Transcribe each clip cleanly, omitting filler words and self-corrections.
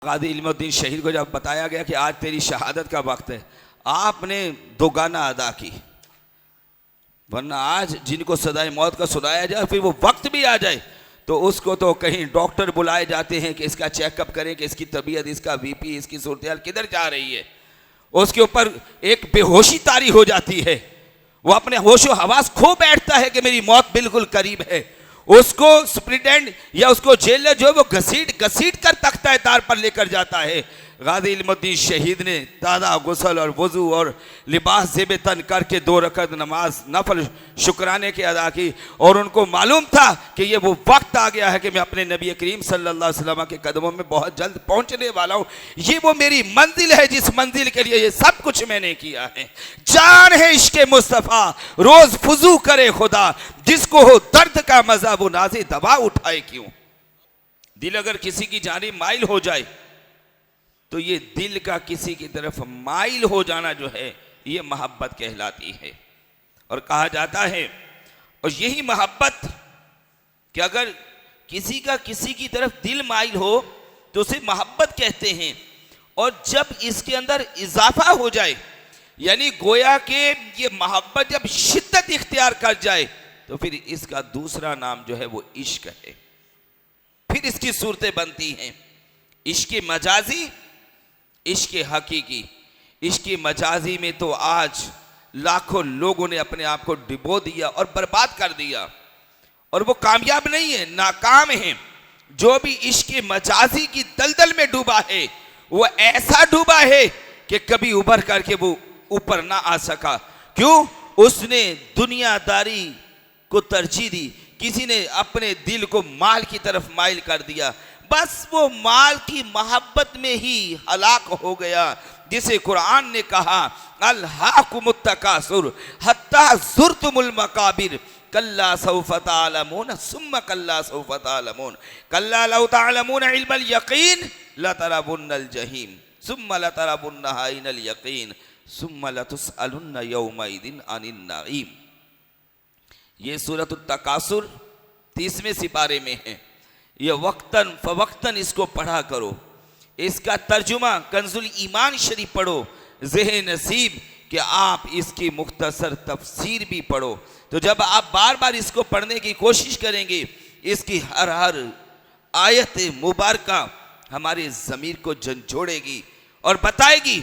गाजी इल्मुद्दीन शहीद को जब बताया गया कि आज तेरी शहादत का वक्त है, आपने दोगाना अदा की। वरना आज जिनको सदाए मौत का सुनाया जाए फिर वो वक्त भी आ जाए तो उसको तो कहीं डॉक्टर बुलाए जाते हैं कि इसका चेकअप करें कि इसकी तबीयत, इसका बीपी, इसकी सूरत किधर जा रही है। उसके ऊपर एक बेहोशी तारी हो जाती है, वो अपने होशो हवास खो बैठता है कि मेरी मौत बिल्कुल करीब है। उसको सुप्रिटेंडेंट या उसको जेलर जो है वो घसीट घसीट कर तख्ता तार पर लेकर जाता है। गाजी इल्मुद्दीन शहीद ने ताज़ा गुस्ल और वज़ू और लिबास ज़ेब तन करके 2 रकअत नमाज नफल शुक्राने के अदा की और उनको मालूम था कि ये वो वक्त आ गया है कि मैं अपने नबी करीम सल्लल्लाहु अलैहि वसल्लम के कदमों में बहुत जल्द पहुंचने वाला हूँ। ये वो मेरी मंजिल है जिस मंजिल के लिए ये सब कुछ मैंने किया है। जान है इश्क़ मुस्तफ़ा रोज़ फुजू करे खुदा, जिसको हो दर्द का मज़ा वो नाज़े दवा उठाए क्यों। दिल अगर किसी की जानिब माइल हो जाए तो ये दिल का किसी की तरफ माइल हो जाना जो है ये मोहब्बत कहलाती है। और कहा जाता है और यही मोहब्बत कि अगर किसी का किसी की तरफ दिल माइल हो तो उसे मोहब्बत कहते हैं। और जब इसके अंदर इजाफा हो जाए यानी गोया के ये मोहब्बत जब शिद्दत इख्तियार कर जाए तो फिर इसका दूसरा नाम जो है वो इश्क है। फिर इसकी सूरतें बनती हैं इश्क मजाजी, इश्क हकीकी। इश्क मजाजी में तो आज लाखों लोगों ने अपने आप को डिबो दिया और बर्बाद कर दिया और वो कामयाब नहीं है, नाकाम है। जो भी इश्क मजाजी की दलदल में डूबा है वो ऐसा डूबा है कि कभी उभर करके वो ऊपर ना आ सका। क्यों? उसने दुनियादारी को तरजीह दी, किसी ने अपने दिल को माल की तरफ माइल कर दिया, बस वो माल की मोहब्बत में ही हलाक हो गया। जिसे कुरान ने कहा अल्हाकुमुत तकासुर हत्ता ज़ुरतुमुल मकाबिर कल्ला सौफ तअलमून सुम्मा कल्ला सौफ तअलमून कल्ला लौ तअलमून इल्मल यकीन लतरबुन्नल जहीम सुम्मा लतरबुन्नहा इनल यकीन सुम्मा लतुसअलुन्न यौमइदिन अनिन नईम। ये सूरतुत तकासुर 30वें सिपारे में है। यह वक्तन फवक्तन इसको पढ़ा करो। इसका तर्जुमा कंजुल ईमान शरीफ पढ़ो। ज़ेह नसीब कि आप इसकी मुख्तसर तफसीर भी पढ़ो। तो जब आप बार बार इसको पढ़ने की कोशिश करेंगे इसकी हर हर आयत मुबारका हमारे ज़मीर को झंझोड़ेगी और बताएगी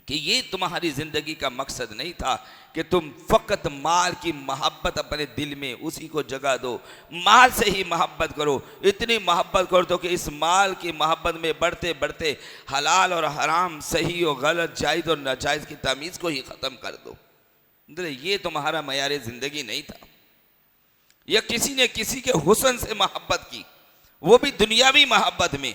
कि ये तुम्हारी ज़िंदगी का मकसद नहीं था कि तुम फ़कत माल की मोहब्बत अपने दिल में उसी को जगा दो। माल से ही मोहब्बत करो, इतनी मोहब्बत कर दो कि इस माल की मोहब्बत में बढ़ते बढ़ते हलाल और हराम, सही और गलत, जायज़ और नाजायज़ की तमीज़ को ही ख़त्म कर दो। ये तुम्हारा मयार ज़िंदगी नहीं था। या किसी ने किसी के हुस्न से मोहब्बत की, वो भी दुनियावी मोहब्बत में,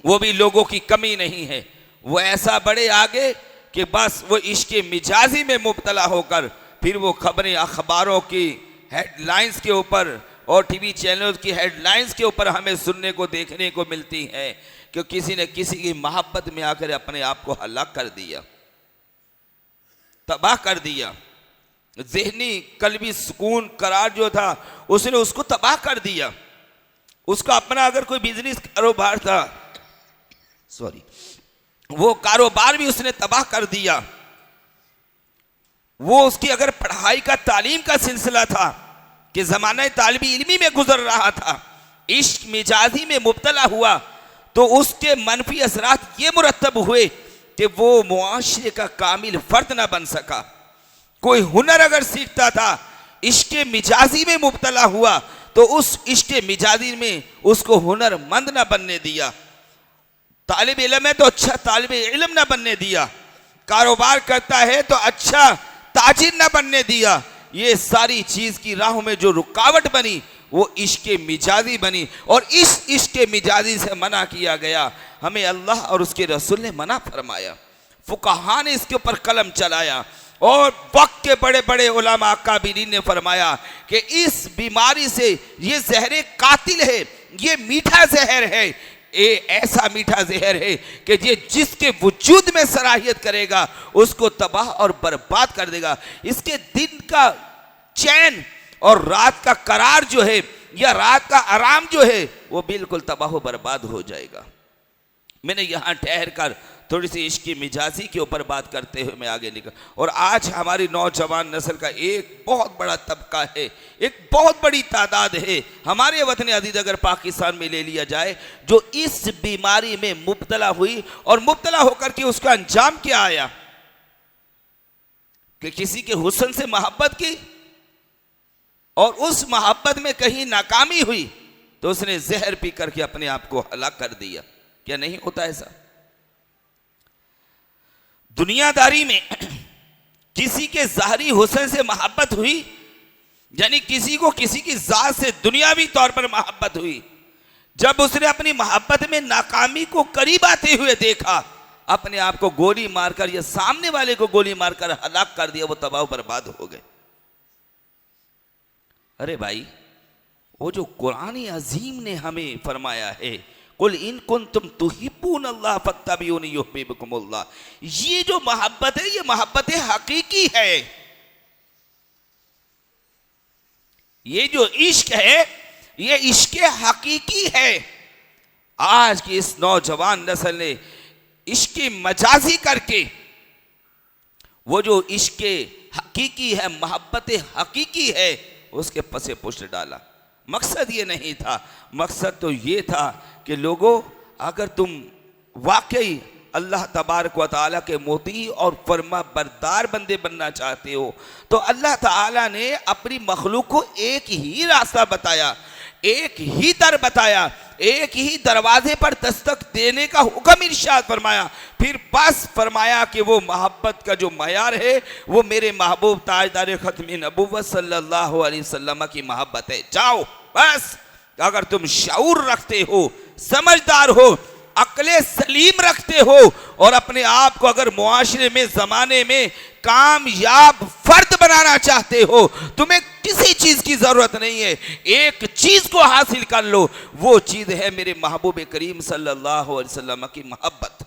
वो भी लोगों की कमी नहीं है। वो ऐसा बढ़े आगे कि बस वो इश्क़ मिजाजी में मुब्तला होकर फिर वो खबरें अखबारों की हेडलाइंस के ऊपर और टीवी चैनल्स की हेडलाइंस के ऊपर हमें सुनने को देखने को मिलती हैं कि किसी ने किसी की मोहब्बत में आकर अपने आप को हलाक कर दिया, तबाह कर दिया। ज़हनी कल्बी सुकून करार जो था उसने उसको तबाह कर दिया। उसका अपना अगर कोई बिजनेस कारोबार था, वो कारोबार भी उसने तबाह कर दिया। वो उसकी अगर पढ़ाई का तालीम का सिलसिला था कि ज़माना तालिबी इल्मी में गुजर रहा था, इश्क मिजाजी में मुब्तला हुआ तो उसके मनफी असरात ये मुरतब हुए कि वो मुआशरे का कामिल फर्द ना बन सका। कोई हुनर अगर सीखता था, इश्क मिजाजी में मुब्तला हुआ तो उस इश्क मिजाजी में उसको हुनरमंद ना बनने दिया। तालिब इल्म है तो अच्छा तालिब इल्म ना बनने दिया। कारोबार करता है तो अच्छा ताजिर ना बनने दिया। ये सारी चीज़ की राहों में जो रुकावट बनी वो इश्क मिजाजी बनी और इस इश्क मिजाजी से मना किया गया। हमें अल्लाह और उसके रसूल ने मना फरमाया, फुक़हा ने इसके ऊपर कलम चलाया और वक्त के बड़े बड़े उलमा अकाबिरीन ने फरमाया कि इस बीमारी से ये जहर कातिल है, ये मीठा जहर है, ये ऐसा मीठा जहर है कि ये जिसके वजूद में सलाहियत करेगा उसको तबाह और बर्बाद कर देगा। इसके दिन का चैन और रात का करार जो है या रात का आराम जो है वो बिल्कुल तबाह बर्बाद हो जाएगा। मैंने यहाँ ठहर कर थोड़ी सी इश्क की मिजाजी के ऊपर बात करते हुए मैं आगे निकल। और आज हमारी नौजवान नस्ल का एक बहुत बड़ा तबका है, एक बहुत बड़ी तादाद है हमारे वतन अजीज अगर पाकिस्तान में ले लिया जाए, जो इस बीमारी में मुब्तला हुई और मुब्तला होकर के उसका अंजाम क्या आया कि किसी के हुस्न से मोहब्बत की और उस मोहब्बत में कहीं नाकामी हुई तो उसने जहर पी करके अपने आप को हलाक कर दिया। क्या नहीं होता ऐसा? दुनियादारी में किसी के ज़ाहरी हुस्न से मोहब्बत हुई, यानी किसी को किसी की जात से दुनियावी तौर पर मोहब्बत हुई, जब उसने अपनी मोहब्बत में नाकामी को करीब आते हुए देखा, अपने आप को गोली मारकर या सामने वाले को गोली मारकर हलाक कर दिया, वो तबाह बर्बाद हो गए। अरे भाई, वो जो कुरान अजीम ने हमें फरमाया है, कुल इन कुंतुम तुहिब्बून अल्लाह फत्तबिऊनी युहिब्बुकुमुल्लाह, ये जो मोहब्बत है ये मोहब्बत हकीकी है। ये जो इश्क है ये इश्क हकीकी है। आज की इस नौजवान नस्ल ने इश्क मजाजी करके वो जो इश्क हकीकी है, मोहब्बत हकीकी है, उसके पसे पुष्ट डाला। मकसद ये नहीं था, मकसद तो ये था कि लोगों, अगर तुम वाकई अल्लाह तबारक व तआला के मोती और फरमा बरदार बंदे बनना चाहते हो तो अल्लाह ताला ने अपनी मखलूक को एक ही रास्ता बताया, एक ही दर बताया, एक ही दरवाजे पर दस्तक देने का हुक्म इरशाद फरमाया। फिर बस फरमाया कि वो मोहब्बत का जो मयार है वो मेरे महबूब ताजदार खत्मी नबुव्वत सल्लल्लाहु अलैहि वसल्लम की मोहब्बत है। जाओ बस, अगर तुम शऊर रखते हो, समझदार हो, अक्ले सलीम रखते हो और अपने आप को अगर मुआशरे में, जमाने में कामयाब फर्द बनाना चाहते हो, तुम्हें किसी चीज की जरूरत नहीं है, एक चीज को हासिल कर लो, वो चीज है मेरे महबूब करीम सल्लल्लाहु अलैहि वसल्लम की मोहब्बत।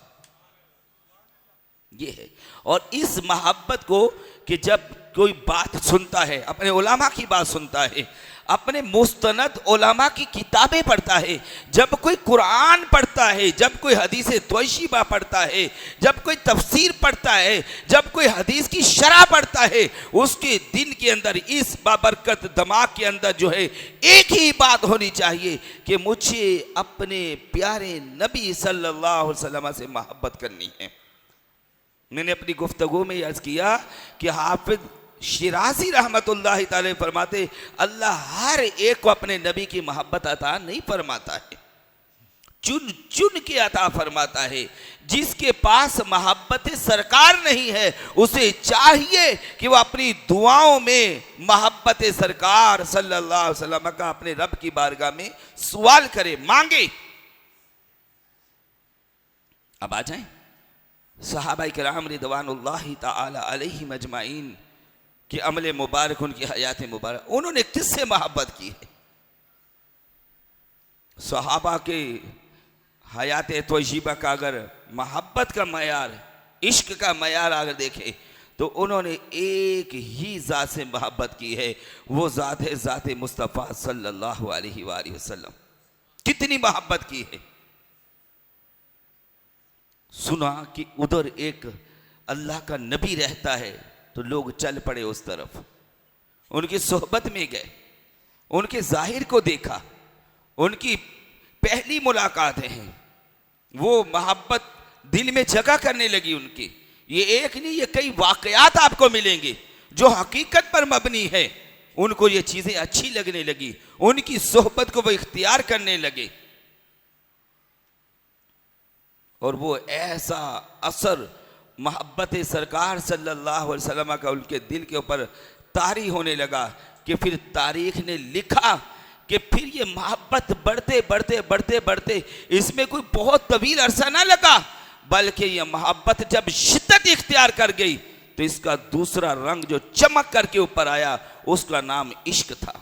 ये है। और इस मोहब्बत को कि जब कोई बात सुनता है, अपने उलामा की बात सुनता है, अपने मुस्तनद उलामा की किताबें पढ़ता है, जब कोई कुरान पढ़ता है, जब कोई हदीस तोयशीबा पढ़ता है, जब कोई तफसीर पढ़ता है, जब कोई हदीस की शरह पढ़ता है, उसके दिन के अंदर, इस बाबरकत दिमाग के अंदर जो है एक ही बात होनी चाहिए कि मुझे अपने प्यारे नबी सल्लल्लाहु अलैहि वसल्लम से मोहब्बत करनी है। मैंने अपनी गुफ्तगू में अर्ज किया कि हाफिज शिराजी रहमतुल्लाह ताला फरमाते, अल्लाह हर एक को अपने नबी की मोहब्बत अता नहीं फरमाता है, चुन चुन के अता फरमाता है। जिसके पास मोहब्बत सरकार नहीं है उसे चाहिए कि वह अपनी दुआओं में मोहब्बत सरकार सल्लल्लाहु अलैहि वसल्लम का अपने रब की बारगाह में सवाल करे, मांगे। अब आ जाएं सहाबाए किराम रिदवानुल्लाहि ताला अलैहिम अजमाइन कि अमल मुबारक, उनकी हयात मुबारक, उन्होंने किससे मोहब्बत की है? सहाबा के हयात तोयबा का अगर मोहब्बत का मयार, इश्क का मयार अगर देखें तो उन्होंने एक ही ज़ात से मोहब्बत की है, वो ज़ात है ज़ात मुस्तफ़ा सल्लल्लाहु अलैहि वसल्लम। कितनी मोहब्बत की है? सुना कि उधर एक अल्लाह का नबी रहता है तो लोग चल पड़े उस तरफ, उनकी सोहबत में गए, उनके जाहिर को देखा, उनकी पहली मुलाकात है, वो मोहब्बत दिल में जगह करने लगी उनकी। ये एक नहीं, ये कई वाकयात आपको मिलेंगे जो हकीकत पर मबनी है। उनको ये चीजें अच्छी लगने लगी, उनकी सोहबत को वो इख्तियार करने लगे और वो ऐसा असर मोहब्बत सरकार सल्लल्लाहु अलैहि वसल्लम का उनके दिल के ऊपर तारी होने लगा कि फिर तारीख ने लिखा कि फिर ये मोहब्बत बढ़ते बढ़ते बढ़ते बढ़ते इसमें कोई बहुत तवील अरसा ना लगा, बल्कि ये मोहब्बत जब शिद्दत इख्तियार कर गई तो इसका दूसरा रंग जो चमक करके ऊपर आया उसका नाम इश्क था।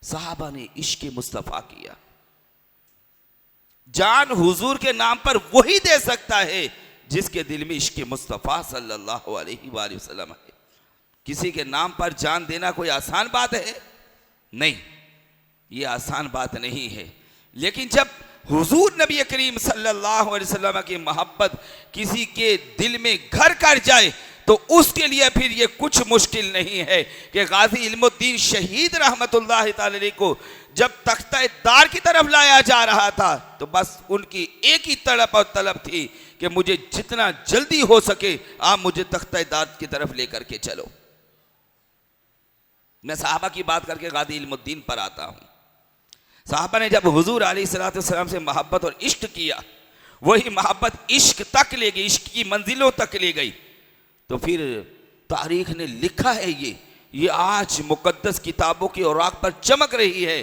सहाबा ने इश्क मुस्तफ़ा किया। जान हुजूर के नाम पर वही दे सकता है जिसके दिल में इश्क मुस्तफ़ा सल्लल्लाहु अलैहि वसल्लम है। किसी के नाम पर जान देना कोई आसान बात है? नहीं, ये आसान बात नहीं है। लेकिन जब हुजूर नबी करीम सल्लल्लाहु अलैहि वसल्लम की मोहब्बत किसी के दिल में घर कर जाए तो उसके लिए फिर ये कुछ मुश्किल नहीं है कि गाजी इल्मुद्दीन शहीद रहमतुल्लाह ताला अलैह को जब तख्ता दार की तरफ लाया जा रहा था तो बस उनकी एक ही तड़प और तलब थी कि मुझे जितना जल्दी हो सके आप मुझे तख्ता दार की तरफ लेकर के चलो। मैं सहाबा की बात करके गाजी इल्मुद्दीन पर आता हूं। सहाबा ने जब हुजूर अलैहिस्सलातु वस्सलाम से मोहब्बत और इश्क किया, वही मोहब्बत इश्क तक ले गई, इश्क की मंजिलों तक ले गई, तो फिर तारीख ने लिखा है ये आज मुकद्दस किताबों की औराक पर चमक रही है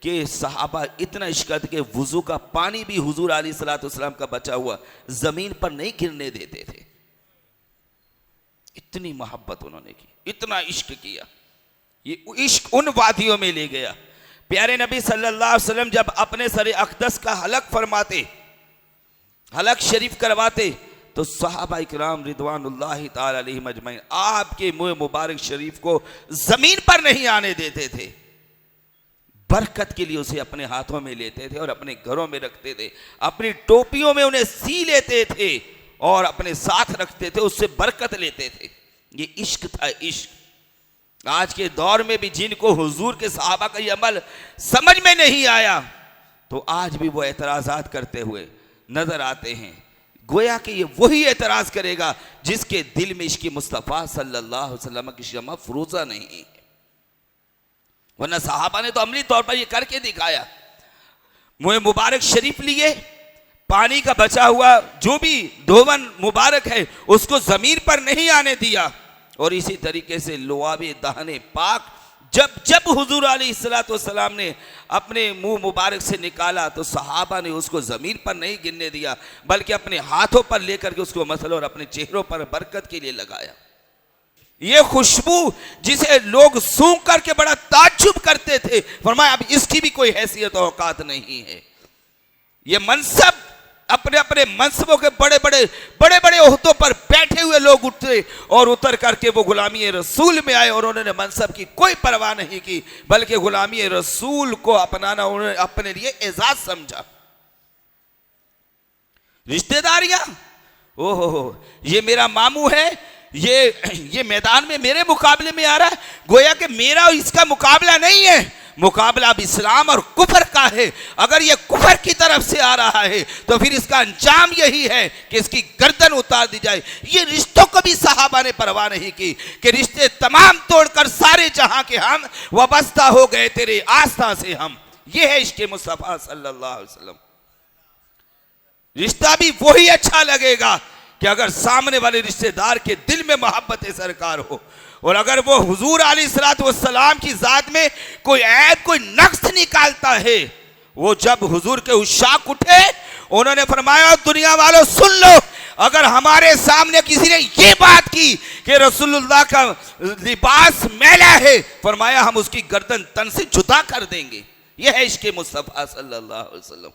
कि सहाबा इतना इश्क करते कि वुजू का पानी भी हुजूर अलैहिस्सलातु वस्सलाम का बचा हुआ जमीन पर नहीं गिरने देते थे। इतनी मोहब्बत उन्होंने की, इतना इश्क किया। ये इश्क उन वादियों में ले गया। प्यारे नबी सल्लल्लाहु अलैहि वसल्लम जब अपने सरे अक़दस का हलक फरमाते, हलक शरीफ करवाते, तो सहाबा इकराम रिदवानुल्लाहि ताला अलैहिम अजमईन आपके मुंह मुबारक शरीफ को जमीन पर नहीं आने देते थे। बरकत के लिए उसे अपने हाथों में लेते थे और अपने घरों में रखते थे, अपनी टोपियों में उन्हें सी लेते थे और अपने साथ रखते थे, उससे बरकत लेते थे। ये इश्क था, इश्क। आज के दौर में भी जिनको हुजूर के सहाबा का ये अमल समझ में नहीं आया, तो आज भी वो एतराज़ात करते हुए नजर आते हैं। गोया कि ये वही एतराज़ करेगा जिसके दिल में इश्क मुस्तफ़ा सल्लल्लाहु अलैहि वसल्लम की शमा फरोज़ा नहीं है। वरना सहाबा ने तो अमली तौर पर ये करके दिखाया। मुँह मुबारक शरीफ लिए, पानी का बचा हुआ जो भी धोवन मुबारक है उसको ज़मीन पर नहीं आने दिया, और इसी तरीके से लुआबे दहने पाक जब जब हुजूर अलैहिस्सलातु वस्सलाम ने अपने मुंह मुबारक से निकाला तो सहाबा ने उसको ज़मीन पर नहीं गिरने दिया, बल्कि अपने हाथों पर लेकर के उसको मसल और अपने चेहरों पर बरकत के लिए लगाया। ये खुशबू जिसे लोग सूंघ करके बड़ा ताज्जुब करते थे, फरमाया अब इसकी भी कोई हैसियत और औकात नहीं है। ये मनसब अपने अपने मनसबों के बड़े बड़े ओहदों पर बैठे हुए लोग उठते और उतर करके वो गुलामी रसूल में आए और उन्होंने मनसब की कोई परवाह नहीं की, बल्कि गुलामी रसूल को अपनाना उन्होंने अपने लिए एजाज समझा। रिश्तेदारियां, ओहो ये मेरा मामू है, ये मैदान में मेरे मुकाबले में आ रहा है, गोया कि मेरा और इसका मुकाबला नहीं है, मुकाबला अब इस्लाम और कुफर का है। अगर ये कुफर की तरफ से आ रहा है तो फिर इसका अंजाम यही है कि इसकी गर्दन उतार दी जाए। ये रिश्तों को भी सहाबा ने परवाह नहीं की कि रिश्ते तमाम तोड़कर सारे जहां के हम वाबस्ता हो गए तेरे आस्था से हम। ये है इश्क़ मुस्तफ़ा सल्लल्लाहु अलैहि वसल्लम। रिश्ता भी वही अच्छा लगेगा कि अगर सामने वाले रिश्तेदार के दिल में मोहब्बत सरकार हो, और अगर वो हुजूर अलैहिस्सलातु वस्सलाम की जात में कोई ऐब कोई नक्स निकालता है। वो जब हुजूर के उशाक उठे, उन्होंने फरमाया दुनिया वालों सुन लो, अगर हमारे सामने किसी ने ये बात की कि रसूलुल्लाह का लिबास मैला है, फरमाया हम उसकी गर्दन तन से जुदा कर देंगे। यह है इश्क़ मुस्तफ़ा सल्लल्लाहु अलैहि वसल्लम।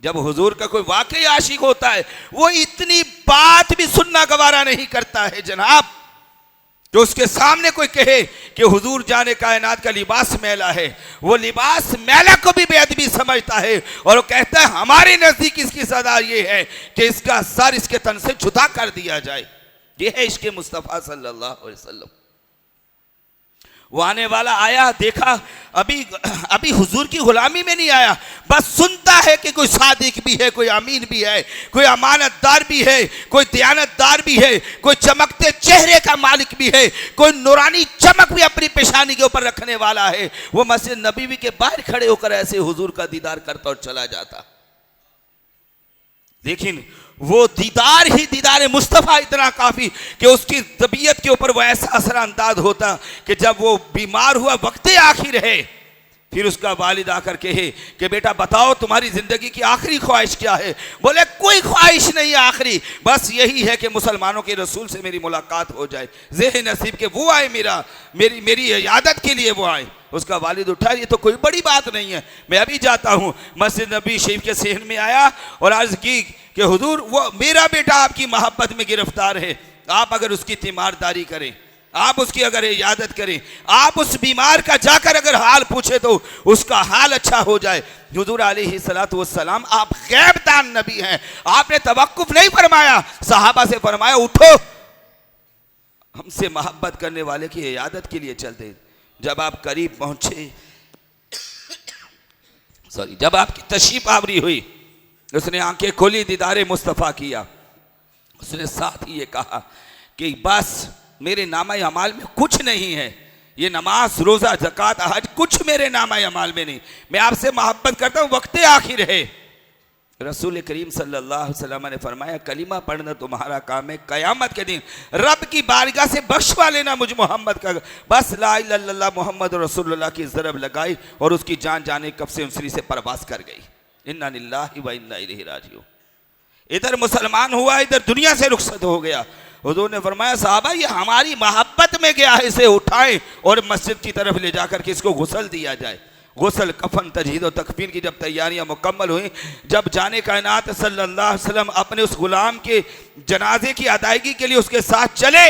जब हुजूर का कोई वाकई आशिक होता है, वो इतनी बात भी सुनना गवारा नहीं करता है जनाब, तो उसके सामने कोई कहे कि हुजूर जाने कायनात का लिबास मैला है, वो लिबास मैला को भी बेअदबी समझता है और वो कहता है हमारे नजदीक इसकी सजा ये है कि इसका सर इसके तन से जुदा कर दिया जाए। ये है इश्क़ मुस्तफ़ा सल्लल्लाहु अलैहि वसल्लम। वो आने वाला आया, देखा अभी हुजूर की गुलामी में नहीं आया, बस सुनता है कि कोई सादिक भी है, कोई अमीन भी है, कोई अमानतदार भी है, कोई दयानतदार भी है, कोई चमकते चेहरे का मालिक भी है, कोई नूरानी चमक भी अपनी पेशानी के ऊपर रखने वाला है। वो मस्जिद नबवी के बाहर खड़े होकर ऐसे हुजूर का दीदार करता और चला जाता। लेकिन वो दीदार ही दीदार मुस्तफ़ा इतना काफ़ी कि उसकी तबीयत के ऊपर वो ऐसा असर अंदाज होता कि जब वो बीमार हुआ वक्त आखिर है, फिर उसका वालिद आकर कहे कि बेटा बताओ तुम्हारी ज़िंदगी की आखिरी ख्वाहिश क्या है। बोले कोई ख्वाहिश नहीं है आखिरी, बस यही है कि मुसलमानों के रसूल से मेरी मुलाकात हो जाए, ज़ेह नसीब के वो आए, मेरी इयादत के लिए वो आए। उसका वालिद उठा, ये तो कोई बड़ी बात नहीं है, मैं अभी जाता हूँ। मस्जिद नबी शरीफ के सहन में आया और अर्ज़ की कि हुजूर वो मेरा बेटा आपकी मोहब्बत में गिरफ्तार है, आप अगर उसकी तीमारदारी करें, आप उसकी अगर इजाजत करें, आप उस बीमार का जाकर अगर हाल पूछे तो उसका हाल अच्छा हो जाए। हुजूर अलैहिस्सलातु वस्सलाम आप गैब दान नबी हैं, आपने तवक्कुफ नहीं फरमाया, सहाबा से फरमाया उठो, हमसे मोहब्बत करने वाले की इजाजत के लिए चलते। जब आप करीब पहुंचे, जब आपकी तशरीफ आवरी हुई, उसने आंखें खोली, दीदारे मुस्तफ़ा किया। उसने साथ ही ये कहा कि बस मेरे नामा अमाल में कुछ नहीं है, ये नमाज रोज़ा ज़कात हज कुछ मेरे नामा अमाल में नहीं, मैं आपसे मोहब्बत करता हूँ, वक्त आखिर है। रसूल करीम सल्लल्लाहु अलैहि वसल्लम ने फरमाया कलीमा पढ़ना तुम्हारा काम है, क़यामत के दिन रब की बारगाह से बख्शवा लेना मुझ मोहम्मद का। बस ला इलाहा इल्लल्लाह मोहम्मद रसूलुल्लाह की ज़रब लगाई और उसकी जान जाने कब से उनसरी से परवास कर गई। इन्ना लिल्लाहि व इन्ना इलैहि राजिऊन। इधर मुसलमान हुआ, इधर दुनिया से रुखसत हो गया। हुजूर ने फरमाया साहबा ये हमारी मोहब्बत में गया है, इसे उठाएं और मस्जिद की तरफ ले जाकर के इसको गुसल दिया जाए। गुसल, कफन, तजहीद और तकफीन की जब तैयारियां मुकम्मल हुई, जब जाने कायनात सल्लल्लाहु अलैहि वसल्लम अपने उस गुलाम के जनाजे की अदायगी के लिए उसके साथ चले,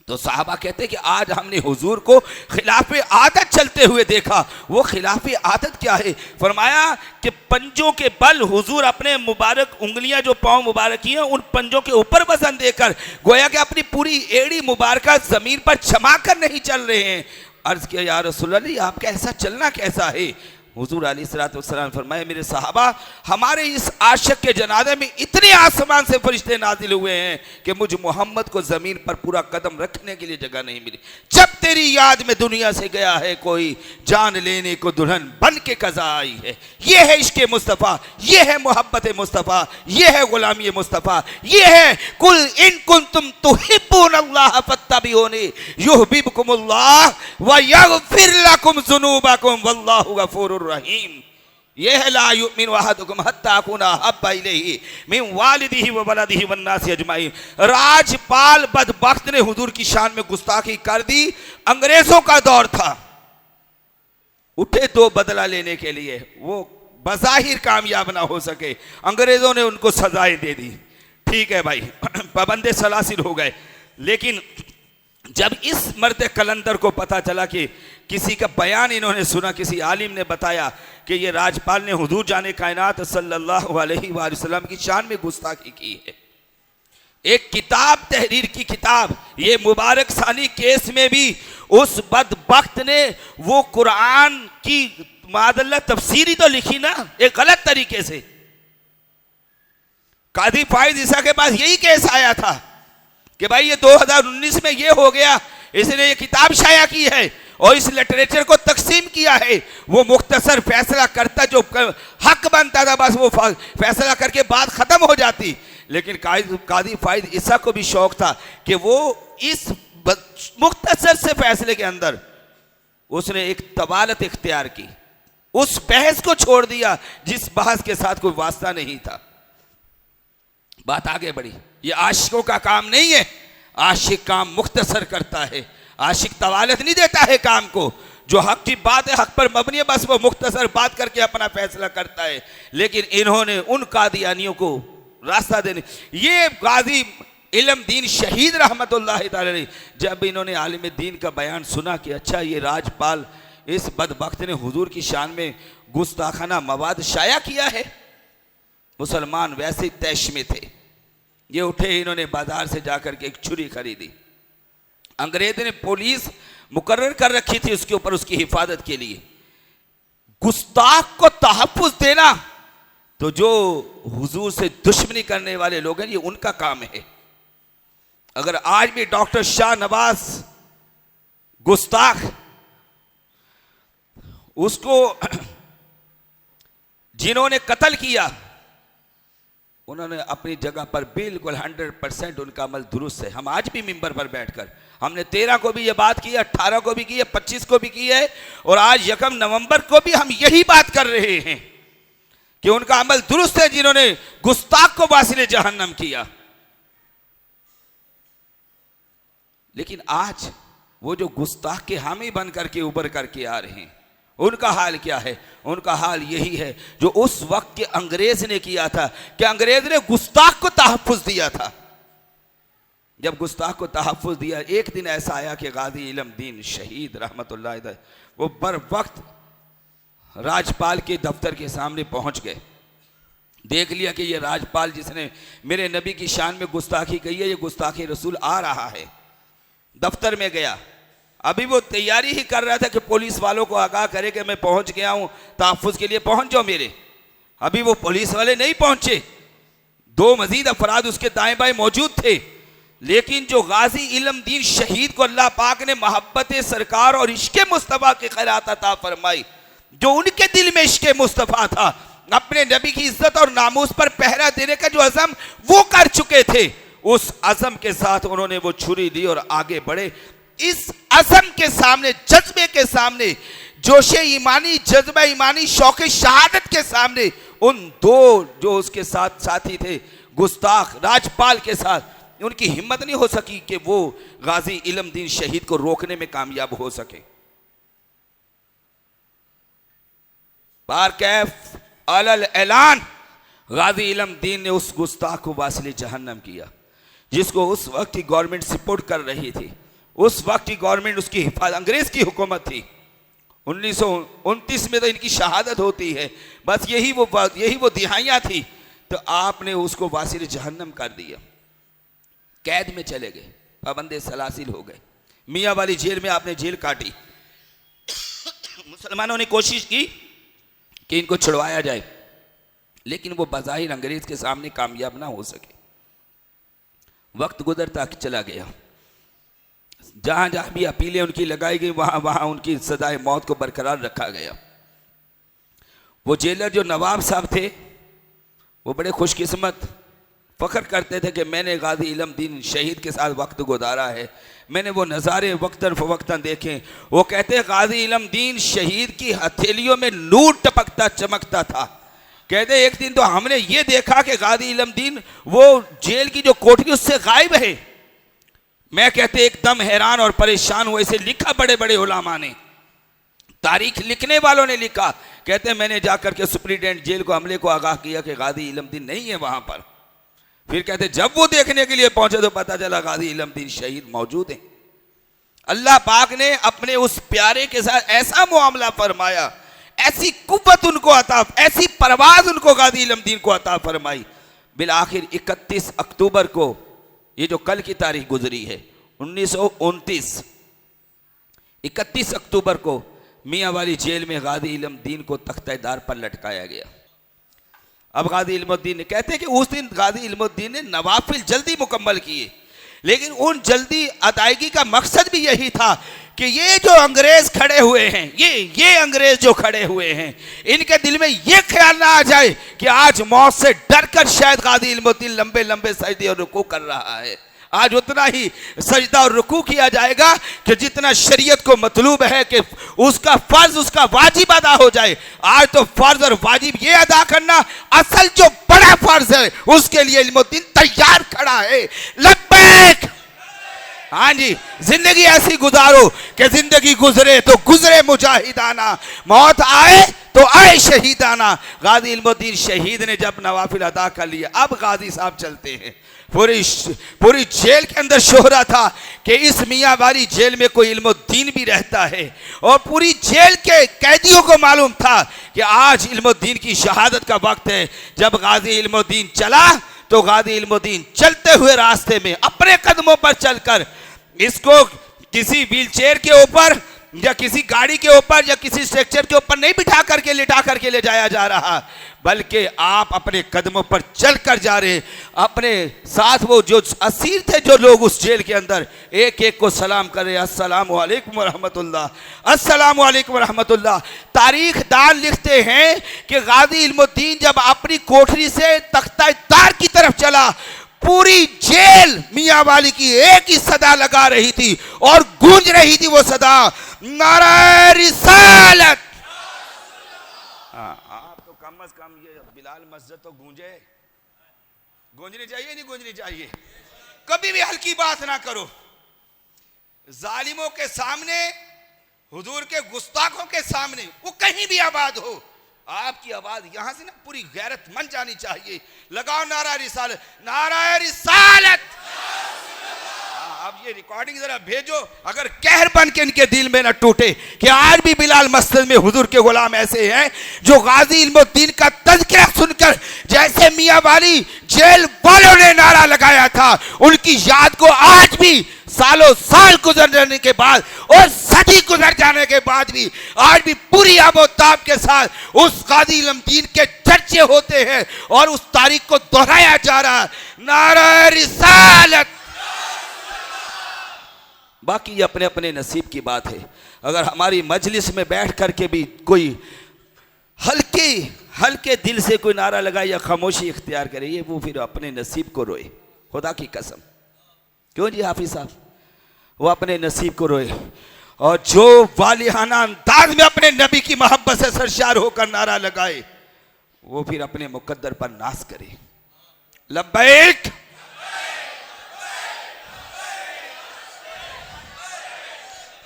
तो साहबा कहते कि आज हमने हुजूर को खिलाफे आदत चलते हुए देखा। वो खिलाफे आदत क्या है? फरमाया कि पंजों के बल हुजूर अपने मुबारक उंगलियां जो पांव मुबारक की हैं उन पंजों के ऊपर वजन देकर गोया कि अपनी पूरी एड़ी मुबारक जमीन पर जमा कर नहीं चल रहे हैं। अर्ज किया या रसूलल्लाह आपका ऐसा चलना कैसा है? हुजूर अलैहिस्सलातु वस्सलाम फरमाए मेरे साहबा हमारे इस आशिक के जनाजे में इतने आसमान से फरिश्ते नाजिल हुए हैं कि मुझ मोहम्मद को जमीन पर पूरा कदम रखने के लिए जगह नहीं मिली। जब तेरी याद में दुनिया से गया है कोई, जान लेने को दुल्हन बन के कज़ा आई है। ये है इश्क़ मुस्तफ़ा, ये है मोहब्बत मुस्तफ़ा, ये है गुलामी मुस्तफ़ा, ये है कुल इन कुंतुम तुहिब्बूनल्लाह फत्तबिऊनी युहब्बिबकुमुल्लाह व यग़फिर लकुम ज़ुनूबकुम वल्लाहु गफ़ूरुर रहीम। ये है ला युमिनु अहदुकुम हत्ता अकूना अहब्बा इलैहि मिन वालिदिही व वलदिही वन्नासि अजमाइन। राजपाल बदबख्त ने हुजूर की शान में गुस्ताखी कर दी। अंग्रेजों का दौर था, उठे दो बदला लेने के लिए, वो बज़ाहिर कामयाब ना हो सके, अंग्रेजों ने उनको सजाएं दे दी। ठीक है भाई, पाबंदे सलासिल हो गए। लेकिन जब इस मर्द कलंदर को पता चला कि किसी का बयान इन्होंने सुना, किसी आलिम ने बताया कि ये राजपाल ने हुजूर जाने कायनात सल्लल्लाहु अलैहि वसल्लम की शान में गुस्ताखी की है, एक किताब तहरीर की किताब, ये मुबारक सानी केस में भी उस बदबख्त ने वो कुरान की मादल्ला तफसीरी तो लिखी ना एक गलत तरीके से। कादी फाइज ईसा के पास यही केस आया था कि भाई ये 2019 में ये हो गया, इसने ये किताब शाया की है और इस लिटरेचर को तकसीम किया है। वो मुख्तसर फैसला करता, जो हक बनता था बस वो फैसला करके बात खत्म हो जाती। लेकिन कादी फाइज ईसा को भी शौक था कि वो इस मुख्तसर से फैसले के अंदर उसने एक तवालत इख्तियार की, उस बहस को छोड़ दिया जिस बहस के साथ कोई वास्ता नहीं था। बात आगे बढ़ी। ये आशिकों का काम नहीं है, आशिक काम मुख्तसर करता है, आशिक तवालत नहीं देता है काम को। जो हक की बात है, हक पर मबनी है, बस वो मुख्तसर बात करके अपना फैसला करता है। लेकिन इन्होंने उन कादियानियों को रास्ता देने, ये गाजी इल्म दीन शहीद रहमतुल्लाह तआला जब इन्होंने आलिम दीन का बयान सुना कि अच्छा ये राजपाल इस बदबख्त ने हुजूर की शान में गुस्ताखाना मवाद शाया किया है, मुसलमान वैसे तैश में थे। ये उठे, इन्होंने बाजार से जाकर के एक छुरी खरीदी। अंग्रेज ने पुलिस मुकर्रर कर रखी थी उसके ऊपर, उसकी हिफाजत के लिए। गुस्ताख को तहफ्फुज देना तो जो हुजूर से दुश्मनी करने वाले लोग हैं ये उनका काम है। अगर आज भी डॉक्टर शाह नवाज गुस्ताख, उसको जिन्होंने कत्ल किया उन्होंने अपनी जगह पर बिल्कुल 100% उनका अमल दुरुस्त है। हम आज भी मिंबर पर बैठकर, हमने 13 को भी ये बात की, 18 को भी की है, 25 को भी की है और आज 1 नवंबर को भी हम यही बात कर रहे हैं कि उनका अमल दुरुस्त है जिन्होंने गुस्ताख को वासिले जहन्नम किया। लेकिन आज वो जो गुस्ताख के हामी बन करके उबर करके आ रहे हैं, उनका हाल क्या है? उनका हाल यही है जो उस वक्त के अंग्रेज ने किया था कि अंग्रेज ने गुस्ताख को तहफ्फुज दिया था। जब गुस्ताख को तहफ़्फ़ुज़ दिया, एक दिन ऐसा आया कि गाज़ी इल्म दीन शहीद रहमतुल्लाह अलैह वो बर वक्त राजपाल के दफ्तर के सामने पहुंच गए। देख लिया कि ये राजपाल जिसने मेरे नबी की शान में गुस्ताखी कही है, ये गुस्ताखी रसूल आ रहा है। दफ्तर में गया, अभी वो तैयारी ही कर रहा था कि पुलिस वालों को आगाह करे कि मैं पहुंच गया हूं, तहफ़्फ़ुज़ के लिए पहुंच जाओ मेरे। अभी वो पुलिस वाले नहीं पहुंचे, दो मजीद अफराद उसके दाएं बाएं मौजूद थे, लेकिन जो गाजी इल्म दीन शहीद को अल्लाह पाक ने मोहब्बत सरकार और इश्क़ मुस्तफ़ा की खैरात अता फरमाई, जो उनके दिल में इश्क़ मुस्तफ़ा था, अपने नबी की इज्जत और नामूस पर पहरा देने का जो अज़म वो कर चुके थे, उस अज़म के साथ उन्होंने वो छुरी ली और आगे बढ़े। इस अज़म के सामने, जज्बे के सामने, जोशे ईमानी, जज्बा ईमानी, शौक़े शहादत के सामने उन दो जो उसके साथ साथी थे गुस्ताख राजपाल के साथ, उनकी हिम्मत नहीं हो सकी कि वो गाजी इल्म दीन शहीद को रोकने में कामयाब हो सके। बारकैफ अलल ऐलान गाजी इल्म दीन ने उस गुस्ताख को वासिले जहन्नम किया, जिसको उस वक्त की गवर्नमेंट सपोर्ट कर रही थी। उस वक्त की गवर्नमेंट, उसकी हिफाजत अंग्रेज की हुकूमत थी। 1929 में तो इनकी शहादत होती है, बस यही वो दिहाइयाँ थी। तो आपने उसको वासिल जहन्नम कर दिया, कैद में चले गए, पाबंदे सलासिल हो गए, मियाँ वाली जेल में आपने जेल काटी। मुसलमानों ने कोशिश की कि इनको छुड़वाया जाए, लेकिन वो बज़ाहिर अंग्रेज के सामने कामयाब ना हो सके। वक्त गुजरता चला गया, जहां जहां भी अपीलें उनकी लगाई गई, वहां वहां उनकी सदाए मौत को बरकरार रखा गया। वो जेलर जो नवाब साहब थे, वो बड़े खुशकिस्मत, फ़ख्र करते थे कि मैंने गाजी इल्म दीन शहीद के साथ वक्त गुजारा है, मैंने वो नज़ारे वक्तन फ़वक्तन देखे। वो कहते हैं गाजी इल्म दीन शहीद की हथेलियों में नूर टपकता चमकता था। कहते एक दिन तो हमने ये देखा कि गाजी इल्म दीन वो जेल की जो कोठरी उससे गायब है। मैं कहते एकदम हैरान और परेशान हुए। इसे लिखा बड़े बड़े उलामा ने, तारीख लिखने वालों ने लिखा। कहते मैंने जाकर के सुप्रिटेंडेंट जेल को अमले को आगाह किया कि गाजी इल्म दीन नहीं है वहां पर। फिर कहते जब वो देखने के लिए पहुंचे तो पता चला गाजी इल्म दीन शहीद मौजूद है। अल्लाह पाक ने अपने उस प्यारे के साथ ऐसा मुआमला फरमाया, ऐसी कुव्वत उनको अता, ऐसी परवाज उनको गाजी इल्म दीन को अता फरमाई। बिल आखिर 31 अक्टूबर को, ये जो कल की तारीख गुजरी है 1929, 31 अक्टूबर को मियाँ वाली जेल में गाजी इल्म दीन को तख्तेदार पर लटकाया गया। अब गाजी इल्मुद्दीन ने, कहते हैं कि उस दिन गाजी इल्मुद्दीन ने नवाफिल जल्दी मुकम्मल किए, लेकिन उन जल्दी अदायगी का मकसद भी यही था कि ये जो अंग्रेज खड़े हुए हैं, ये अंग्रेज जो खड़े हुए हैं, इनके दिल में ये ख्याल ना आ जाए कि आज मौत से डरकर शायद गाजी इल्मुद्दीन लंबे लंबे सजदे और रुकू कर रहा है। आज उतना ही सजदा और रुकू किया जाएगा कि जितना शरीयत को मतलूब है कि उसका फर्ज, उसका वाजिब अदा हो जाए। आज तो फर्ज और वाजिब ये अदा करना, असल जो बड़ा फर्ज है उसके लिए इल्मुद्दीन तैयार खड़ा है। लब्बैक, हाँ जी, जिंदगी ऐसी गुजारो कि जिंदगी गुजरे तो गुजरे मुजाहिदाना, मौत आए तो आए शहीदाना। गाजी इल्मुद्दीन शहीद ने जब नवाफिल अदा कर लिया, अब गाजी साहब चलते हैं। पूरी जेल के अंदर शोहरा था कि इस मियाँ वाली जेल में कोई इल्मुद्दीन भी रहता है, और पूरी जेल के कैदियों को मालूम था कि आज इल्मुद्दीन की शहादत का वक्त है। जब गाजी इल्मुद्दीन चला तो गाजी इल्मुद्दीन चलते हुए रास्ते में अपने कदमों पर चलकर, इसको किसी व्हीलचेयर के ऊपर या किसी गाड़ी के ऊपर या किसी स्ट्रक्चर के ऊपर नहीं बिठा करके लिटा करके ले जाया जा रहा, बल्कि आप अपने कदमों पर चल कर जा रहे। अपने साथ वो जो असीर थे, जो लोग उस जेल के अंदर, एक एक को सलाम करे, अस्सलामु अलैकुम वरहमतुल्लाह, अस्सलामु अलैकुम वरहमतुल्लाह। तारीख दान लिखते हैं कि गाजी इल्मुद्दीन जब अपनी कोठरी से तख्तादार की तरफ चला, पूरी जेल मियाँ वाली की एक ही सदा लगा रही थी और गूंज रही थी वो सदा, नारा रिसालत। आप तो कम से कम ये बिलाल मस्जिद तो गूंजनी चाहिए, नहीं गूंजनी चाहिए? कभी भी हल्की बात ना करो। जालिमों के सामने, हुजूर के गुस्ताखों के सामने, वो कहीं भी आबाद हो, आपकी आवाज यहां से ना पूरी गैरत मन जानी चाहिए। लगाओ नारा रिसालत, नारा रिसालत। आप ये रिकॉर्डिंग जरा भेजो, अगर कहर बन के इनके दिल में न टूटे कि आज भी बिलाल मस्जिद में हुजूर के गुलाम ऐसे हैं जो गाजी इल्मुद्दीन का तज़किरा सुनकर जैसे मियां वाली जेल वालों ने नारा लगाया था, उनकी याद को आज भी सालों साल गुजर जाने के बाद और सदी गुजर जाने के बाद भी आज भी पूरी आबोताब के साथ उस गाजी इल्मुद्दीन के चर्चे होते हैं और उस तारीख को दोहराया जा रहा है। नारा रिसालत। बाकी ये अपने अपने नसीब की बात है। अगर हमारी मजलिस में बैठ करके भी कोई हल्के दिल से कोई नारा लगाए या खामोशी इख्तियार करे, ये वो फिर अपने नसीब को रोए, खुदा की कसम। क्यों जी हाफिज साहब, वो अपने नसीब को रोए। और जो वालिहाना अंदाज में अपने नबी की मोहब्बत से सरशार होकर नारा लगाए, वो फिर अपने मुकद्दर पर नाज करे। लब्बैक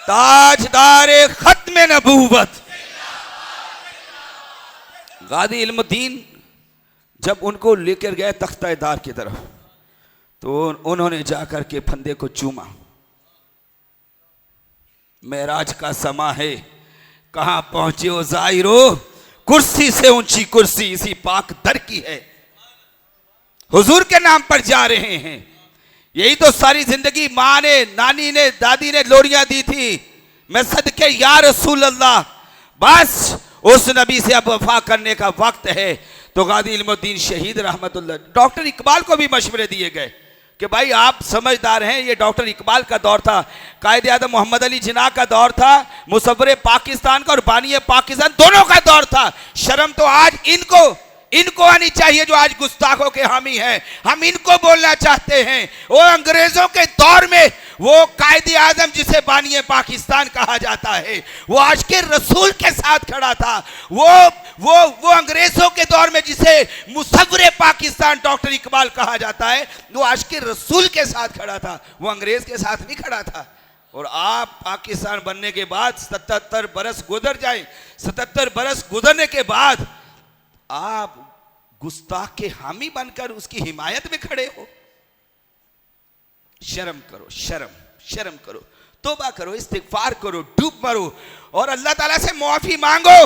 ताजदारे खत्म नबूवत गाजी इल्मुद्दीन जब उनको लेकर गए तख्ता-ए-दार की तरफ, तो उन्होंने जाकर के फंदे को चूमा। मेराज का समा है, कहां पहुंचे हो ज़ाहिरो, कुर्सी से ऊंची कुर्सी इसी पाक दर की है। हुजूर के नाम पर जा रहे हैं। यही तो सारी जिंदगी माँ ने, नानी ने, दादी ने लोरियां दी थी, मैं सदके या रसूल अल्लाह। बस उस नबी से अब वफा करने का वक्त है। तो गाजी इल्मुद्दीन शहीद रहमतुल्लाह, डॉक्टर इकबाल को भी मशवरे दिए गए कि भाई आप समझदार हैं, ये डॉक्टर इकबाल का दौर था, कायदे आज़म मोहम्मद अली जिन्ना का दौर था, मुसव्विर पाकिस्तान का और बानी पाकिस्तान दोनों का दौर था। शर्म तो आज इनको आनी चाहिए जो आज गुस्ताखों के हामी हैं। हम इनको बोलना चाहते हैं। वो अंग्रेजों के दौर में वो कायदे आज़म जिसे बानी पाकिस्तान कहा जाता है, वो आज के रसूल के साथ खड़ा था। वो अंग्रेजों के दौर में जिसे मुसव्विर पाकिस्तान डॉक्टर इकबाल कहा जाता है, वो आज के रसूल के साथ खड़ा था, वो अंग्रेज के साथ नहीं खड़ा था। और आप पाकिस्तान बनने के बाद 77 बरस गुजर जाए, 77 बरस गुजरने के बाद आप गुस्ताख के हामी बनकर उसकी हिमायत में खड़े हो। शर्म करो, शर्म करो, तौबा करो, इस्तिगफार करो, डूब मरो और अल्लाह ताला से माफी मांगो।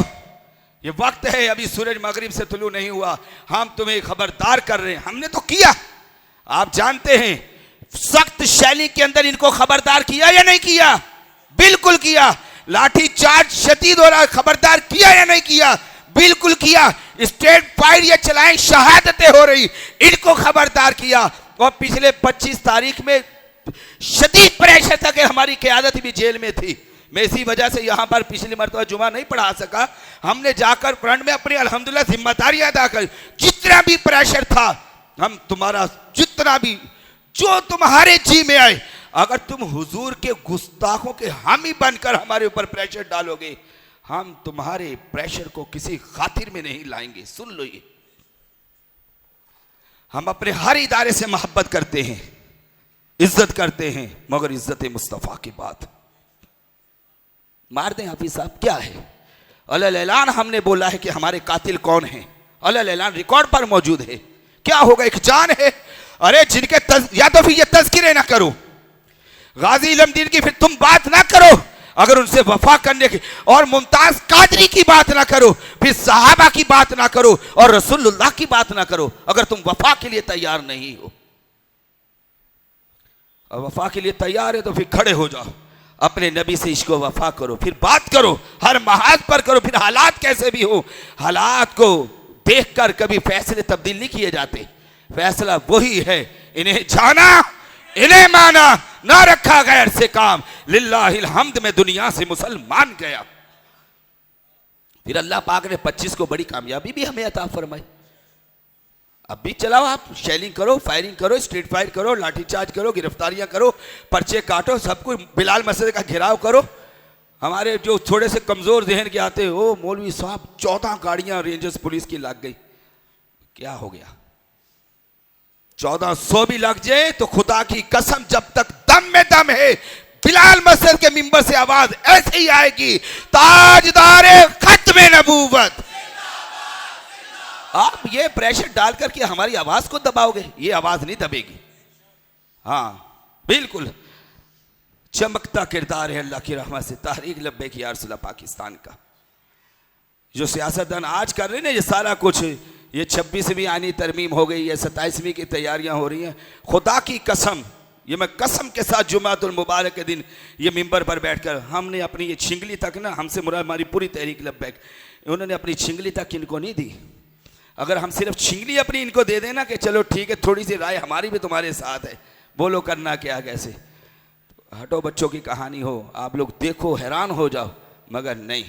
ये वक्त है, अभी सूरज मगरिब से तुलू नहीं हुआ, हम तुम्हें खबरदार कर रहे हैं। हमने तो किया, आप जानते हैं सख्त शैली के अंदर इनको खबरदार किया या नहीं किया? बिल्कुल किया। लाठी चार्ज शदीद हो रहा, खबरदार किया या नहीं किया? बिल्कुल किया। स्टेट फायर ये चलाएं, शहादतें हो रही, इनको खबरदार किया। और पिछले 25 तारीख में शदीद प्रेशर था कि हमारी क़यादत भी जेल में थी। मैं इसी वजह से यहाँ पर पिछली मरतबा जुमा नहीं पढ़ा सका। हमने जाकर फ्रंट में अपनी अल्हम्दुलिल्लाह जिम्मेदारी अदा कर, जितना भी प्रेशर था, हम तुम्हारा जितना भी जो तुम्हारे जी में आए, अगर तुम हुजूर के गुस्ताखों के हामी बनकर हमारे ऊपर प्रेशर डालोगे, हम तुम्हारे प्रेशर को किसी खातिर में नहीं लाएंगे। सुन लो, ये हम अपने हर इदारे से मोहब्बत करते हैं, इज्जत करते हैं, मगर इज्जत मुस्तफ़ा की बात मार दें हाफिज साहब, क्या है? अलल ऐलान हमने बोला है कि हमारे कातिल कौन है, अलल ऐलान रिकॉर्ड पर मौजूद है। क्या होगा? एक जान है। अरे जिनके या तो फिर ये तज़किरे ना करो, गाजी इल्मुद्दीन की फिर तुम बात ना करो, अगर उनसे वफा करने की, और मुमताज कादरी की बात ना करो, फिर सहाबा की बात ना करो, और रसूलुल्लाह की बात ना करो। अगर तुम वफा के लिए तैयार नहीं हो, और वफा के लिए तैयार है, तो फिर खड़े हो जाओ, अपने नबी से इश्क वफा करो, फिर बात करो, हर महाज पर करो। फिर हालात कैसे भी हो, हालात को देखकर कभी फैसले तब्दील नहीं किए जाते। फैसला वही है, इन्हें जाना, इन्हें माना, ना रखा गैर से काम। लिल्लाहिल हम्द में दुनिया से मुसलमान गया। फिर अल्लाह पाक ने 25 को बड़ी कामयाबी भी हमें अता फरमाई। अब भी चलाओ, आप शेलिंग करो, फायरिंग करो, स्ट्रीट फाइट करो, लाठीचार्ज करो, गिरफ्तारियां करो, पर्चे काटो, सब कुछ, बिलाल मस्जिद का घेराव करो। हमारे जो थोड़े से कमजोर जहन के आते हो, मौलवी साहब 14 गाड़ियां रेंजर्स पुलिस की लग गई, क्या हो गया? 1400 भी लग जाए तो खुदा की कसम, जब तक दम में दम है, बिलाल मस्जिद के मिंबर से आवाज ऐसे ही आएगी, ताजदारे खत्म नबूवत। आप ये प्रेशर डाल करके हमारी आवाज को दबाओगे, ये आवाज नहीं दबेगी। हाँ बिल्कुल, चमकता किरदार है अल्लाह की रहमत से तहरीक लब्बैक या रसूल अल्लाह पाकिस्तान का। जो सियासतदान आज कर रहे हैं ना ये सारा कुछ, ये 26वीं आनी तरमीम हो गई है, 27वीं की तैयारियां हो रही हैं। खुदा की कसम, ये मैं कसम के साथ जुमातुल मुबारक के दिन ये मिंबर पर बैठकर हमने अपनी ये छिंगली तक ना, हमसे मुराद हमारी पूरी तहरीक लब्बैक, उन्होंने अपनी छिंगली तक इनको नहीं दी। अगर हम सिर्फ छिंगली अपनी इनको दे देना कि चलो ठीक है थोड़ी सी राय हमारी भी तुम्हारे साथ है, बोलो करना क्या कैसे, हटो बच्चों की कहानी हो, आप लोग देखो हैरान हो जाओ, मगर नहीं,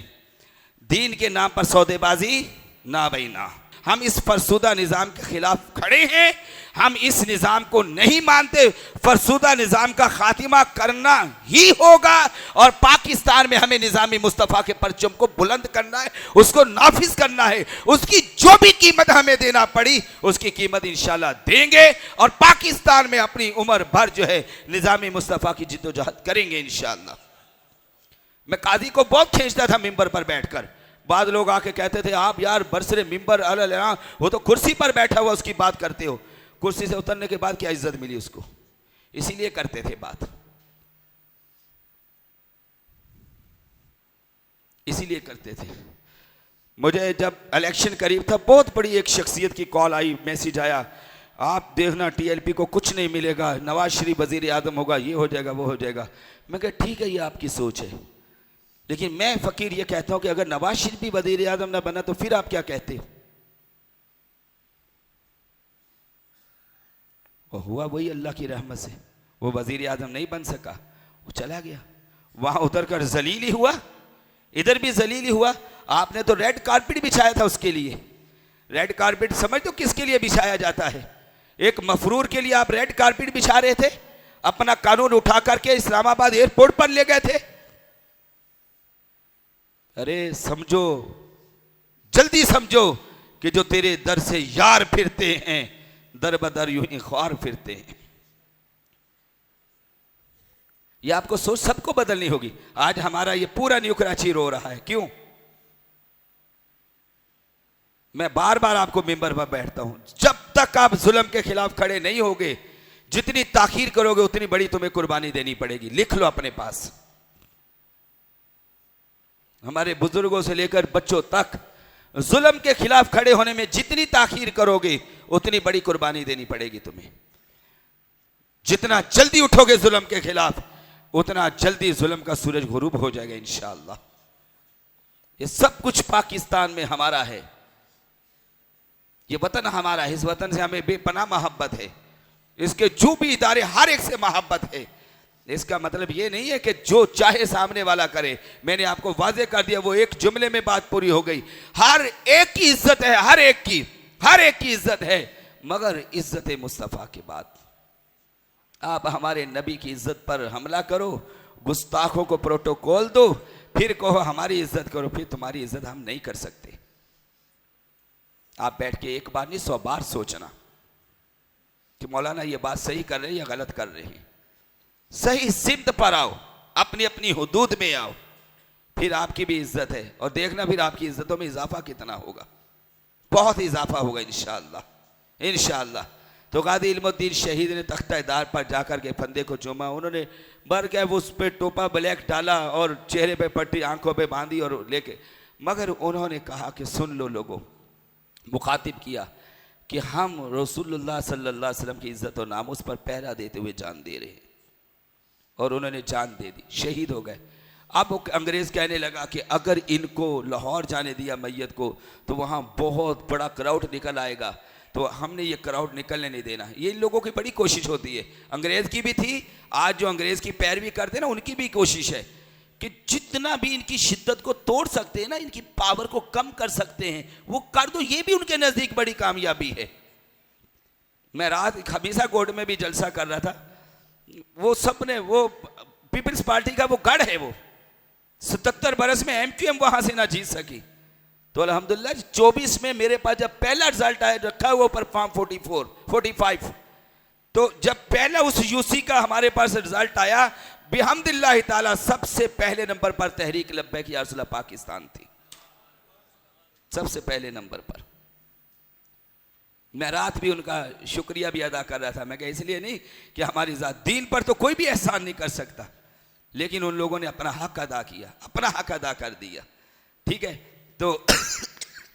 दीन के नाम पर सौदेबाजी ना भाई ना। हम इस फरसुदा निज़ाम के खिलाफ खड़े हैं, हम इस निज़ाम को नहीं मानते। फरसुदा निज़ाम का खात्मा करना ही होगा और पाकिस्तान में हमें निज़ामी मुस्तफ़ा के परचम को बुलंद करना है, उसको नाफिज करना है। उसकी जो भी कीमत हमें देना पड़ी उसकी कीमत इंशाल्लाह देंगे और पाकिस्तान में अपनी उम्र भर जो है निज़ामी मुस्तफ़ा की जिद्दोजहद करेंगे इंशाल्लाह। मैं काजी को बहुत खींचता था मिंबर पर बैठकर, बाद लोग आके कहते थे आप यार बरसरे मिंबर अला, वो तो कुर्सी पर बैठा हुआ उसकी बात करते हो, कुर्सी से उतरने के बाद क्या इज्जत मिली उसको, इसीलिए करते थे बात, इसीलिए करते थे। मुझे जब इलेक्शन करीब था बहुत बड़ी एक शख्सियत की कॉल आई, मैसेज आया, आप देखना टीएलपी को कुछ नहीं मिलेगा, नवाज शरीफ वजीर आजम होगा, ये हो जाएगा वो हो जाएगा। मैं कहा ठीक है ये आपकी सोच है, लेकिन मैं फकीर ये कहता हूं कि अगर नवाज शरीफ भी वजीर आजम ना बना तो फिर आप क्या कहते हो। वो हुआ वही अल्लाह की रहमत से, वो वजीर आजम नहीं बन सका, वो चला गया, वहां उतर कर जलील ही हुआ, इधर भी जलील ही हुआ। आपने तो रेड कारपेट बिछाया था उसके लिए, रेड कारपेट समझ तो किसके लिए बिछाया जाता है, एक मफरूर के लिए आप रेड कारपेट बिछा रहे थे, अपना कानून उठा करके इस्लामाबाद एयरपोर्ट पर ले गए थे। अरे समझो, जल्दी समझो कि जो तेरे दर से यार फिरते हैं दर बदर यूं ही ख्वार फिरते हैं। ये आपको सोच सबको बदलनी होगी। आज हमारा ये पूरा न्यू कराची रो रहा है, क्यों? मैं बार बार आपको मिंबर पर बैठता हूं, जब तक आप जुल्म के खिलाफ खड़े नहीं होगे, जितनी ताखीर करोगे उतनी बड़ी तुम्हें कुर्बानी देनी पड़ेगी। लिख लो अपने पास, हमारे बुजुर्गों से लेकर बच्चों तक जुल्म के खिलाफ खड़े होने में जितनी ताखीर करोगे उतनी बड़ी कुर्बानी देनी पड़ेगी तुम्हें। जितना जल्दी उठोगे जुल्म के खिलाफ उतना जल्दी जुल्म का सूरज गुरूब हो जाएगा इंशाअल्लाह। ये सब कुछ पाकिस्तान में हमारा है, ये वतन हमारा है, इस वतन से हमें बेपनाह मोहब्बत है, इसके जो भी इदारे हर एक से मोहब्बत है। इसका मतलब ये नहीं है कि जो चाहे सामने वाला करे, मैंने आपको वाजे कर दिया, वो एक जुमले में बात पूरी हो गई। हर एक की इज्जत है, हर एक की इज्जत है, मगर इज्जत मुस्तफ़ा के बाद आप हमारे नबी की इज्जत पर हमला करो, गुस्ताखों को प्रोटोकॉल दो, फिर कहो हमारी इज्जत करो, फिर तुम्हारी इज्जत हम नहीं कर सकते। आप बैठ के एक बार नहीं 100 बार सोचना कि मौलाना ये बात सही कर रहे हैं या गलत कर रहे हैं। सही सिमत पर आओ, अपनी अपनी हुदूद में आओ, फिर आपकी भी इज्जत है। और देखना फिर आपकी इज्जतों में इजाफा कितना होगा, बहुत इजाफा होगा इंशाअल्लाह इंशाअल्लाह। तो गादी इल्मुद्दीन शहीद ने तख्ता-ए-दार पर जाकर के फंदे को चूमा, उन्होंने बर क्या उस पर टोपा ब्लैक डाला और चेहरे पे पट्टी आंखों पे बांधी और लेके, मगर उन्होंने कहा कि सुन लो लोगों, मुखातिब किया कि हम रसूलुल्लाह सल्लल्लाहु अलैहि वसल्लम की इज्जत और नामूस पर पहरा देते हुए जान दे रहे हैं। और उन्होंने जान दे दी, शहीद हो गए। अब अंग्रेज कहने लगा कि अगर इनको लाहौर जाने दिया मैयत को तो वहाँ बहुत बड़ा क्राउड निकल आएगा, तो हमने ये क्राउड निकलने नहीं देना। ये इन लोगों की बड़ी कोशिश होती है, अंग्रेज की भी थी, आज जो अंग्रेज की पैरवी करते हैं ना उनकी भी कोशिश है कि जितना भी इनकी शिद्दत को तोड़ सकते हैं ना, इनकी पावर को कम कर सकते हैं, वो कर दो। ये भी उनके नज़दीक बड़ी कामयाबी है। मैं रात खमीसा कोर्ट में भी जलसा कर रहा था, वो सबने, वो पीपल्स पार्टी का वो गढ़ है, वो 77 बरस में एमक्यूएम वहां से ना जीत सकी, तो अल्हम्दुलिल्लाह 24 में मेरे पास जब पहला रिजल्ट आया, रखा हुआ पर फॉर्म 45, तो जब पहला उस यूसी का हमारे पास रिजल्ट आया, बिहम्दिल्लाह ताला सबसे पहले नंबर पर तहरीक लब्बैक या रसूल पाकिस्तान थी, सबसे पहले नंबर पर। मैं रात भी उनका शुक्रिया भी अदा कर रहा था। मैं कहा इसलिए नहीं कि हमारी जात, दीन पर तो कोई भी एहसान नहीं कर सकता, लेकिन उन लोगों ने अपना हक अदा किया, अपना हक अदा कर दिया। ठीक है, तो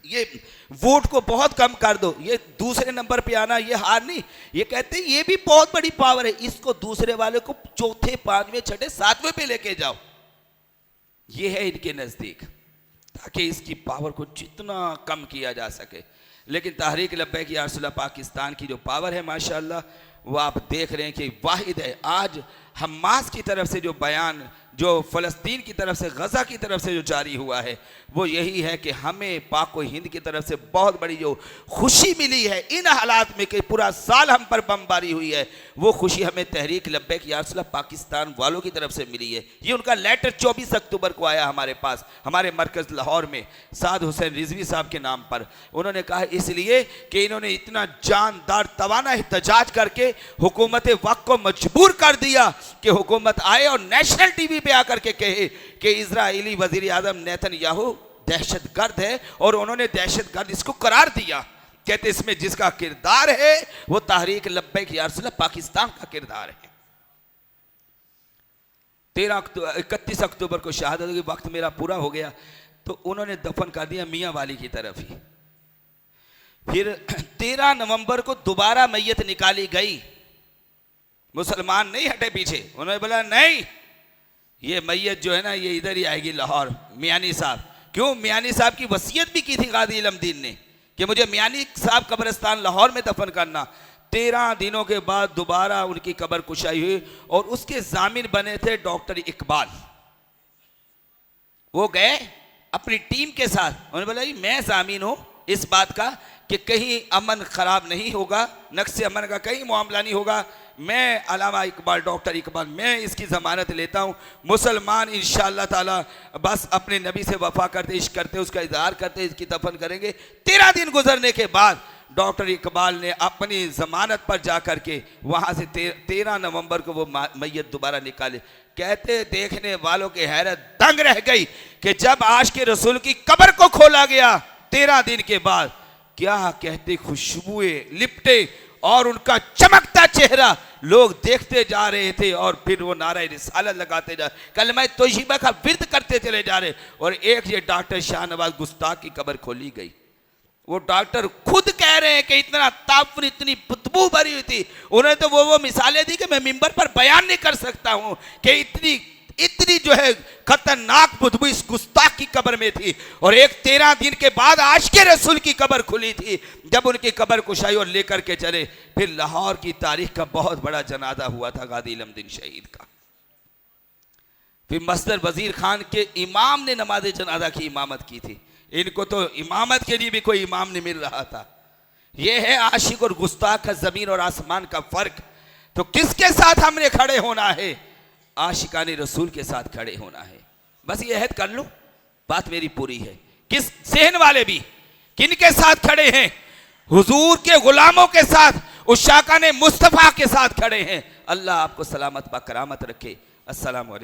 ये वोट को बहुत कम कर दो, ये दूसरे नंबर पे आना ये हार नहीं। ये कहते हैं ये भी बहुत बड़ी पावर है, इसको दूसरे वाले को चौथे, पांचवें, छठे, सातवें पे लेके जाओ। ये है इनके नजदीक, ताकि इसकी पावर को जितना कम किया जा सके। लेकिन तहरीक लब्बैक या रसूलल्लाह पाकिस्तान की जो पावर है माशाअल्लाह, वो आप देख रहे हैं कि वाहिद है। आज हमास की तरफ से जो बयान, जो फ़लस्तीन की तरफ से, गज़ा की तरफ से जो जारी हुआ है, वो यही है कि हमें पाक व हिंद की तरफ से बहुत बड़ी जो खुशी मिली है इन हालात में कि पूरा साल हम पर बमबारी हुई है, वो खुशी हमें तहरीक लब्बैक या रसूलल्लाह पाकिस्तान वालों की तरफ से मिली है। ये उनका लेटर 24 अक्टूबर को आया हमारे पास, हमारे मरकज़ लाहौर में, साद हुसैन रिजवी साहब के नाम पर। उन्होंने कहा इसलिए कि इन्होंने इतना जानदार तवाना एहतजाज करके हुकूमत वक्त को मजबूर कर दिया कि हुकूमत आए और नेशनल टीवी पे आकर के कहे कि इजरायली वजीर आजम नेतन्याहू दहशतगर्द है, और उन्होंने दहशतगर्द इसको करार दिया। कहते इसमें जिसका किरदार है वो तहरीक लब्बैक या रसूलल्लाह पाकिस्तान का किरदार है। 31 अक्टूबर को शहादत के वक्त मेरा पूरा हो गया, तो उन्होंने दफन कर दिया मियाँ वाली की तरफ ही। फिर 13 नवंबर को दोबारा मैयत निकाली गई, मुसलमान नहीं हटे पीछे। उन्होंने बोला नहीं, ये मैयत जो है ना ये इधर ही आएगी लाहौर। मियानी साहब, क्यों? मियानी साहब की वसीयत भी की थी गाजी इल्म दीन ने कि मुझे मियानी साहब कब्रिस्तान लाहौर में दफन करना। 13 दिनों के बाद दोबारा उनकी कब्र कुशाई हुई, और उसके जामिन बने थे डॉक्टर इकबाल। वो गए अपनी टीम के साथ, उन्होंने बोला मैं जामिन हूं इस बात का कि कहीं अमन खराब नहीं होगा, नक्शे अमन का कहीं मामला नहीं होगा। मैं अलामा इकबाल, डॉक्टर इकबाल, मैं इसकी ज़मानत लेता हूँ। मुसलमान इंशाअल्लाह ताला बस अपने नबी से वफा करते, इश्क करते, उसका इजहार करते, इसकी दफन करेंगे। 13 दिन गुजरने के बाद डॉक्टर इकबाल ने अपनी ज़मानत पर जा कर के वहाँ से 13 नवंबर को वो मैयत दोबारा निकाले। कहते देखने वालों की हैरत दंग रह गई कि जब आशिक़ रसूल की कब्र को खोला गया 13 दिन के बाद, क्या कहते खुशबुएं लिपटे और उनका चमकता चेहरा लोग देखते जा रहे थे, और फिर वो नारा रिसालत लगाते जा, कलमा तौहीबा का विर्द करते चले जा रहे। और एक ये डॉक्टर शाहनवाज गुस्ताख की कब्र खोली गई। वो डॉक्टर खुद कह रहे हैं कि इतना ताफुन, इतनी बदबू भरी हुई थी। उन्होंने तो वो मिसालें दी कि मैं मिंबर पर बयान नहीं कर सकता हूं कि इतनी जो है खतरनाक बदबू इस गुस्ताख की कब्र में थी। और एक 13 दिन के बाद आशिक़ रसूल की कब्र खुली थी। जब उनकी कब्र कुशाई और लेकर के चले, फिर लाहौर की तारीख का बहुत बड़ा जनाजा हुआ था गाजी इल्म दीन शहीद का। फिर मस्तर वजीर खान के इमाम ने नमाज जनाजा की इमामत की थी। इनको तो इमामत के लिए भी कोई इमाम नहीं मिल रहा था। यह है आशिक और गुस्ताख का जमीन और आसमान का फर्क। तो किसके साथ हमने खड़े होना है? आशिकाने रसूल के साथ खड़े होना है। बस ये अहद कर लो, बात मेरी पूरी है। किस सहन वाले भी किनके साथ खड़े हैं? हुजूर के गुलामों के साथ, उस शाकाने मुस्तफा के साथ खड़े हैं। अल्लाह आपको सलामत बकरामत रखे। अस्सलाम वालेकुम।